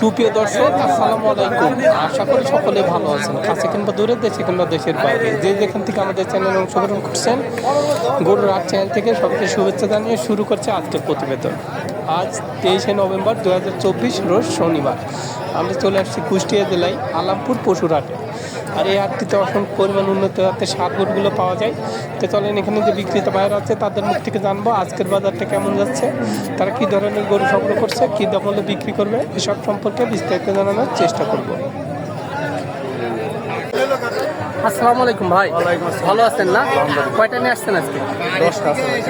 সুপ্রিয় দর্শক, আসসালামু আলাইকুম। আশা করি সকলে ভালো আছেন। কাছে কিংবা দূরের দেশে কিংবা দেশের বাইরে যে যেখান থেকে আমাদের চ্যানেলে অংশগ্রহণ করছেন, গরুর হাট চ্যানেল থেকে সকলকে শুভেচ্ছা জানিয়ে শুরু করছে আজকের প্রতিবেদন। আজ 23শে নভেম্বর 2024 রোজ শনিবার। আমরা চলে আসছি কুষ্টিয়া জেলায় আলামপুর পশুর হাটে। আর এই হাটটিতে অসংখ্য পরিমাণ উন্নত হাতে সার গরুগুলো পাওয়া যায়। তো চলেন এখানে যে বিক্রেতা বাইরে আছে তাদের মুখ থেকে জানবো আজকের বাজারটা কেমন যাচ্ছে, তারা কী ধরনের গরু সংগ্রহ করছে, কী দামে বিক্রি করবে, এসব সম্পর্কে বিস্তারিত জানানোর চেষ্টা করব। আসসালামু আলাইকুম ভাই, ভালো আছেন না? কয়টা নিয়ে আসছেন আজকে?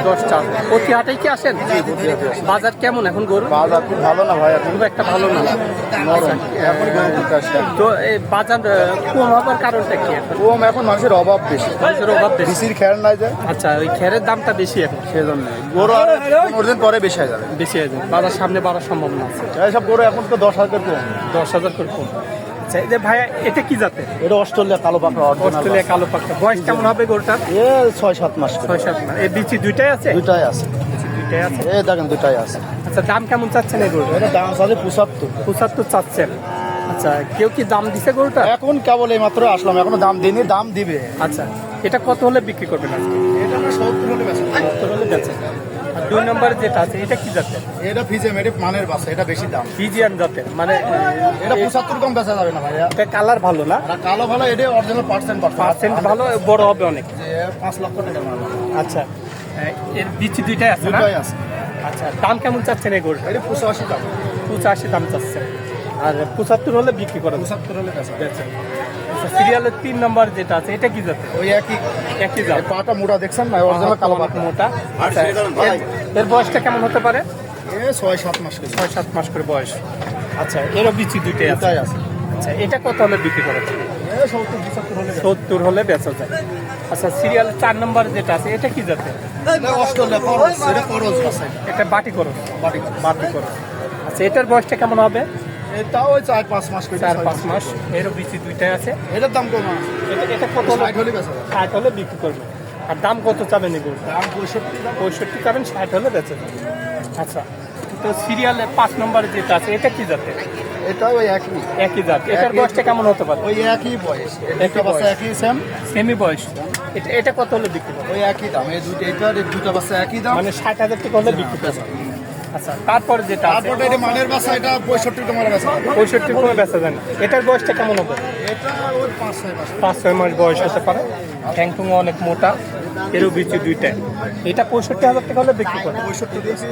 10টা। প্রতি হাটেই কি আসেন? বাজার কেমন এখন গরু? বাজার খুব ভালো না ভাই, খুব একটা ভালো না। নরম। এখন গরু বিকাশে তো এই বাজার কম হওয়ার কারণটা কি? কম, এখন মানুষের অভাব বেশি, মানুষের অভাব বেশি। কৃষির খেয়াল নাই যায়, আচ্ছা, ওই খেরের দামটা বেশি এখন, সেজন্য গরু আর 15 দিন পরে বেশি হয়ে যাবে। বেশি হয়ে যায়, বাজার সামনে বাড়ার সম্ভাবনা আছে। এইসব গরু এখন তো 10,000 কম। 10,000 করে কম। আচ্ছা, এই যে ভাইয়া, এটা কি জাতের? এটা অস্ট্রেলিয়া কালো পাকড়া, অস্ট্রেলিয়া কালো পাকড়া। বয়স কেমন হবে গরুটার? 6-7 মাস। 6-7 মাস। এই বিচি দুইটাই আছে? দুটাই আছে। দুইটাই আছে। এই দেখেন দুটাই আছে। আচ্ছা, দাম কেমন চাচ্ছেন এই গরুটা? এটা দাম আছে 75 চাচ্ছেন। আচ্ছা, কেউ কি দাম দিছে গরুটা? এখন কেবল এই মাত্র আসলাম, এখনো দাম দিইনি, দাম দিবে। আচ্ছা, এটা কত হলে বিক্রি করবেন আজকে? এটা আমরা 70 হলে বেচা। 70 হলে বেচেন। আর 2 নম্বরে যেটা আছে এটা কি জাতের? এটা ফিজে মেরে মানের বাসা, এটা বেশি দাম। ফিজিয়ান জাতের, মানে এটা 75 কম বেচা যাবে না ভাইয়া। এটা কালার ভালো না? আর কালো ভালো, এটা অরিজিনাল পার্সেন্ট ভালো, বড় হবে অনেক। 5 লক্ষ টাকা মাল। আচ্ছা, এর বিচি দুইটাই আছে না? দুটাই আছে। আচ্ছা, দাম কেমন চাচ্ছেন এই গরুটা? এটা 85 দাম। 85 দাম চাচ্ছেন। আর 75 হলে বিক্রি করেন? 75 হলে বেচা। বেচেন। আচ্ছা, সিরিয়ালের 3 নম্বর যেটা আছে এটা কি জাতের? ওই একই জাত। এই পাটা মোটা দেখছেন না, অরিজিনাল কালো পাটা। মোটা। আচ্ছা, এর বয়সটা কেমন হতে পারে? 6-7 মাস করে। 6-7 মাস করে বয়স। আচ্ছা, এরও বিচি দুইটাই আছে। দুটাই আছে। আচ্ছা, এটা কত হলে বিক্রি করা যায়? 70-75 হলে বেচা। 70 হলে বেচা যায়। আচ্ছা, সিরিয়ালের 4 নম্বর যেটা আছে এটা কি জাতের? এটা অস্ট্রেলিয়া করস, এটা করস বাসা। এটা বাটি করো। বাটি। বাটি করো। আচ্ছা, এটার বয়সটা কেমন হবে? এটাও ওই 4-5 মাস করে। 4-5 মাস। এরও বিচি দুইটাই আছে। এটার দাম কম আছে। এটা কত হলে? 60 হলে বেচা যাবে। 60 হলে বিক্রি করবে। আর দাম কত চাবেন এগুলো? দাম 65 দাম। 65 চাবেন, 60 হলে বেচে যাবে। আচ্ছা, তো সিরিয়ালে 5 নম্বরে যেটা আছে এটা কি জাতের? এটাও ওই একই। একই জাত। এটার বয়সটা কেমন হতে পারে? ওই একই বয়স। একই একটা বাচ্চা বয়স। একই সেম। সেমি বয়স। এটা কত হলে বিক্রি করবে? ওই একই দাম। এই দুটো, এটার এই দুটো বাচ্চা একই দাম। মানে 60,000 টাকা হলে বিক্রি করবে। আচ্ছা, তারপরে যেটা আছে তারপরে এটা মানের বাচ্চা, এটা 65 টাকা মারা বেচা। 65 করে বেচা যায় না। এটার বয়সটা কেমন হবে? এটা ওই 5-6 মাস। 5-6 মাস বয়স হতে পারে। ঠ্যাংটুং অনেক মোটা, এরও বিচি দুইটাই। এটা 65,000 টাকা হলে বিক্রি করবে। 65 দিয়েছি।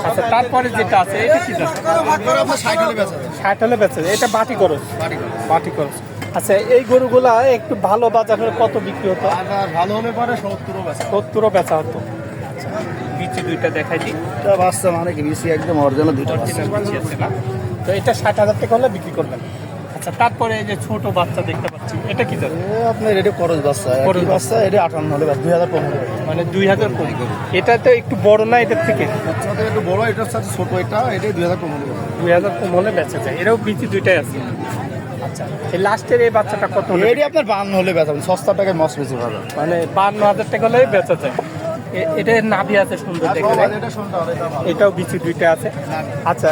আচ্ছা, তারপরে যেটা আছে এটা কি জাত? তারপরে আপনার 60 হলে বেচা যাবে। 60 হলে বেচা যায়। এটা বাটি করস। বাড়ি করে। বাটি করস। আচ্ছা, এই গরুগুলা একটু ভালো বাজার হলে কত বিক্রি হতো? আর ভালো হলে পরে 70ও বেচা। 70ও বেচা হতো। আচ্ছা, বিচি দুইটা দেখাই দিই। এটা বাচ্চা মানে কি নিচে একদম অরিজিনাল দুটো বাচ্চা। অরিজিনাল বিচি আছে না? তো এটা 60,000 টাকা হলে বিক্রি করবেন। আচ্ছা, তারপরে এই যে ছোট বাচ্চা দেখতে পাচ্ছি এটা কি জাত? আপনার এটা করজ বাচ্চা, করজ হ্যাঁ, একই বাচ্চা, এটা 58 হলে বেচা, 2015 হলে। মানে 2000 কম। এটা তো একটু বড় না এটার থেকে? বাচ্চাটা একটু বড়, এটার সাথে ছোট, এটাই 2015 হলে বেচা। 2000 কম হলে বেচা যায়। এরাও বিচি দুইটাই আছে। আচ্ছা, এই লাস্টের এই বাচ্চাটা কত হলে? এটি আপনার 52 হলে বেচা, সস্তা টাকায় মস বেশি ভালো। মানে 52,000 টাকা হলে বেচা যায়। এটা নাভি আছে সুন্দর দেখে। এটা শুনতে হবে, এটা ভালো। এটাও বিচি দুইটা আছে। আচ্ছা,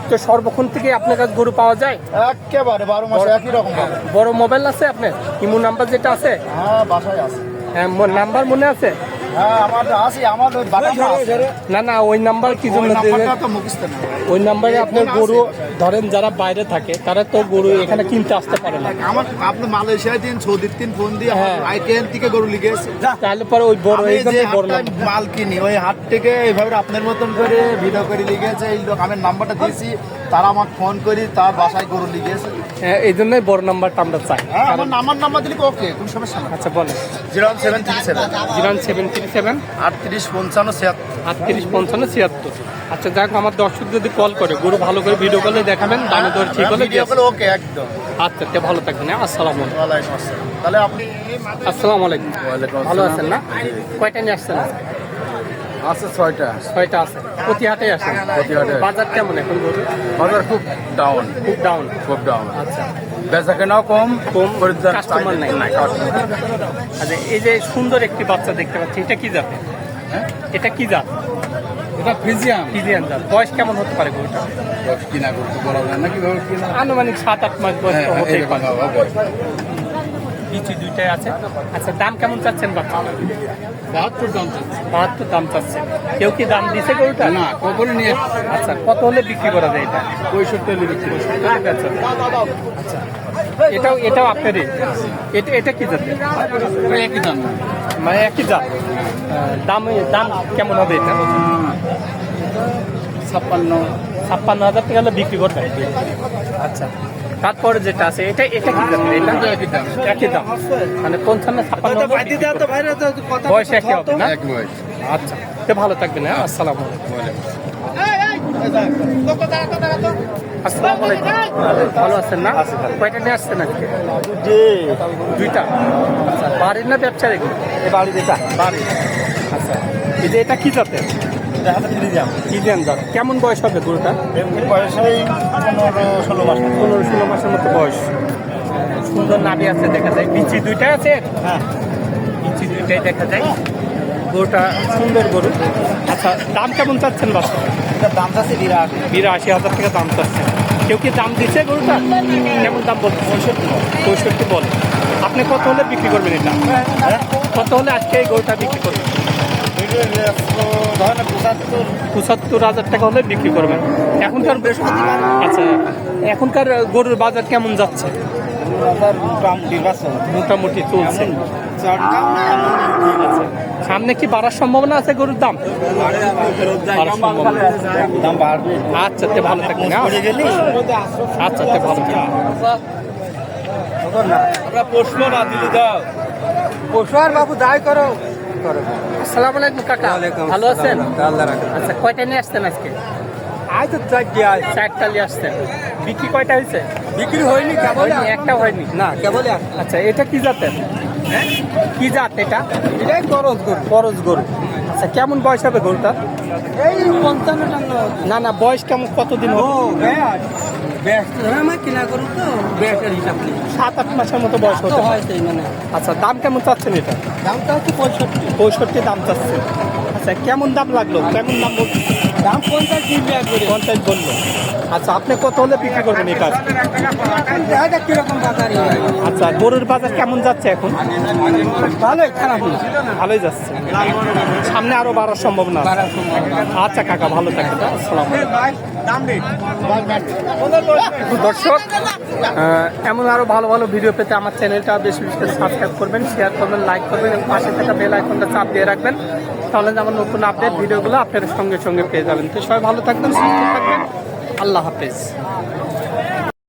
তো সর্বক্ষণ থেকে আপনার কাছে গরু পাওয়া যায়? একেবারে 12 মাসে একই রকম পাবে। বড় মোবাইল আছে আপনার? ইমো নাম্বার যেটা আছে? হ্যাঁ, বাসায় আছে। হ্যাঁ, নাম্বার মনে আছে? হ্যাঁ, আমার আছে, আমার ওই বাটাটা আছে। না, ওই নাম্বার কি ওই জন্য দেবেন? নাম্বারটা তো মুখস্থ না। ওই নাম্বারে আপনার ফোন গরু আছে। ধরেন যারা বাইরে থাকে তারা তো গরু এখানে কিনতে আসতে পারে না। আমার আপনি মালয়েশিয়ায় দিন, সৌদির দিন ফোন দিয়ে হ্যাঁ। আইটেন থেকে গরু লিখেছে। তাহলে পরে ওই বড় আমি এই জন্য যে বড় হাটটায় নাম্বার। মাল কিনি, ওই হাট থেকে এইভাবে আপনার মতন করে ভিডিও করে লিখেছে। এই লোক আমি নাম্বারটা দিয়েছি, তারা আমাকে ফোন করি, তার বাসায় গরু লিখেছে। এই জন্যই বড় নাম্বারটা আমরা চাই। হ্যাঁ, আমার নাম্বার দিলে ওকে, কোনো সমস্যা না। আচ্ছা, বলেন। 0737 0737 38 55 76। 38 55 76। আচ্ছা, যাক, আমার দর্শক যদি কল করে গরু ভালো করে ভিডিও কলে দেখাবেন, দামে দর ঠিক হলে দিয়ে আসবেন। ওকে একদম। আচ্ছা, তে ভালো থাকবেন। হ্যাঁ, আসসালামু আলাইকুম। ওয়ালাইকুম আসসালাম। তাহলে আপনি আসসালামু আলাইকুম। ওয়ালাইকুম ভালো আছেন না? কয়টা নিয়ে আসছেন? আছে 6টা। 6টা আছে। প্রতি হাটে আসেন? প্রতি হাটে। বাজার কেমন এখন গরু? বাজার খুব ডাউন, খুব ডাউন। খুব ডাউন। আচ্ছা, বেচা কেনাও কম, কাস্টমার নাই। আচ্ছা, এই যে সুন্দর একটি বাচ্চা দেখতে পাচ্ছি, এটা কি জাত? হ্যাঁ? এটা কি জাত? এটা ফ্রিজিয়াম ফ্রিজিয়ান জাত। বয়স কেমন হতে পারে গরুটা? কিনা করতে বলা যায় না কিভাবে কিনা আনুমানিক 7-8 মাস বয়স তো হতেই পারে। হবে পিচি দুইটাই আছে। আচ্ছা, দাম কেমন চাচ্ছেন বাচ্চা? 72 দাম চাচ্ছে 72 দাম চাচ্ছেন। কেউ কি দাম দিছে গরুটা? না কখনই নিয়ে আচ্ছা, কত হলে বিক্রি করা যায় এটা? 65 বিক্রি আচ্ছা, এটাও আপনারই। এটা কি জাতের? একই দাম মানে একই জাত। দাম কেমন হবে এটা? 56,000 টাকা হলে বিক্রি করবেন। আচ্ছা, তারপরে যেটা আছে এটা কি জাতের? এটা একই দাম, মানে 55-56 বয়স একই হবে না? এক বয়স আচ্ছা, তো ভালো থাকবেন। হ্যাঁ, আসসালামু আলাইকুম। ভালো আছেন না? কয়টা নিয়ে আসছেন আজকে? দুইটা। আচ্ছা, বাড়ির না ব্যবসার এগুলো? বাড়ির। আচ্ছা, এটা কি জাতের? ফ্রিজিয়ান জাত। কেমন বয়স হবে গরুটা? বয়স 15-16 মাস 15-16 মাসের মতো বয়স। সুন্দর নাভি আছে দেখা যায়। বিচি দুইটাই আছে? হ্যাঁ বিচি দুইটাই দেখা যায়। গরুটা সুন্দর গরু। আচ্ছা, দাম কেমন চাচ্ছেন বাচ্চা? এটার দাম আছে 82,000 টাকা দাম চাচ্ছেন। কেউ কি দাম দিচ্ছে গরুটা? কেমন দাম বলছে? 65 বল। আপনি কত হলে বিক্রি করবেন এটা? কত হলে আজকে এই গরুটা বিক্রি করবেন? 75,000 টাকা হলে বিক্রি করবেন। এখনকার আচ্ছা, এখনকার গরুর বাজার কেমন যাচ্ছে? মোটামুটি চলছে। আচ্ছা, সামনে কি বাড়ার সম্ভাবনা আছে গরুর দাম? বাড়ার সম্ভাবনা। দাম বাড়বে আচ্ছা, তে ভালো থাকবেন। আচ্ছা, তে ভালো থাকবেন। আমরা প্রশ্ন না দিলে দাও বাবু দায় করো আসসালামু আলাইকুম কাকা, ভালো আছেন? আচ্ছা, কয়টা নিয়ে আসছেন আজকে? আজ তো চারটে আজ 4টা নিয়ে আসছেন। বিক্রি কয়টা হয়েছে? বিক্রি হয়নি কেবল হয়নি, একটা হয়নি। না কেবল আচ্ছা, এটা কি জাতের? কি জাত এটা? এটাই খরচ করবো করজ গরু। আচ্ছা, কেমন বয়স হবে গরুটা? এই 55 না না, বয়স কেমন, কতদিন হবে? ব্যস্ত আমার কিনা করুন তো ব্যস্তের হিসাব নেই 7-8 মাসের মতো বয়স তো হতে পারে। হয় সেই মানে আচ্ছা, দাম কেমন চাচ্ছেন এটা? দামটা হচ্ছে 65 দাম চাচ্ছে। আচ্ছা, কেমন দাম লাগলো? কেমন দাম বলছে? দাম 50 দিবে একবারে 50 বললো। আচ্ছা, আপনি কত হলে বিক্রি করবেন এটা? দেখা যাক কিরকম বাজার আচ্ছা, গরুর বাজার কেমন যাচ্ছে এখন? ভালোই খারাপ না ভালোই যাচ্ছে। সামনে আরো বাড়ার সম্ভাবনা আছে। আচ্ছা কাকা, ভালো থাকবেন। আসসালামু আলাইকুম। দর্শক, এমন আরো ভালো ভালো ভিডিও পেতে আমার চ্যানেলটা বেশি বেশি করে সাবস্ক্রাইব করবেন, শেয়ার করবেন, লাইক করবেন এবং পাশে থাকা বেল আইকনটা চাপ দিয়ে রাখবেন। তাহলে আমার নতুন আপডেট ভিডিওগুলো আপনাদের সঙ্গে সঙ্গে পেয়ে যাবেন। তো সবাই ভালো থাকবেন, সুস্থ থাকবেন। আল্লাহ হাফেজ।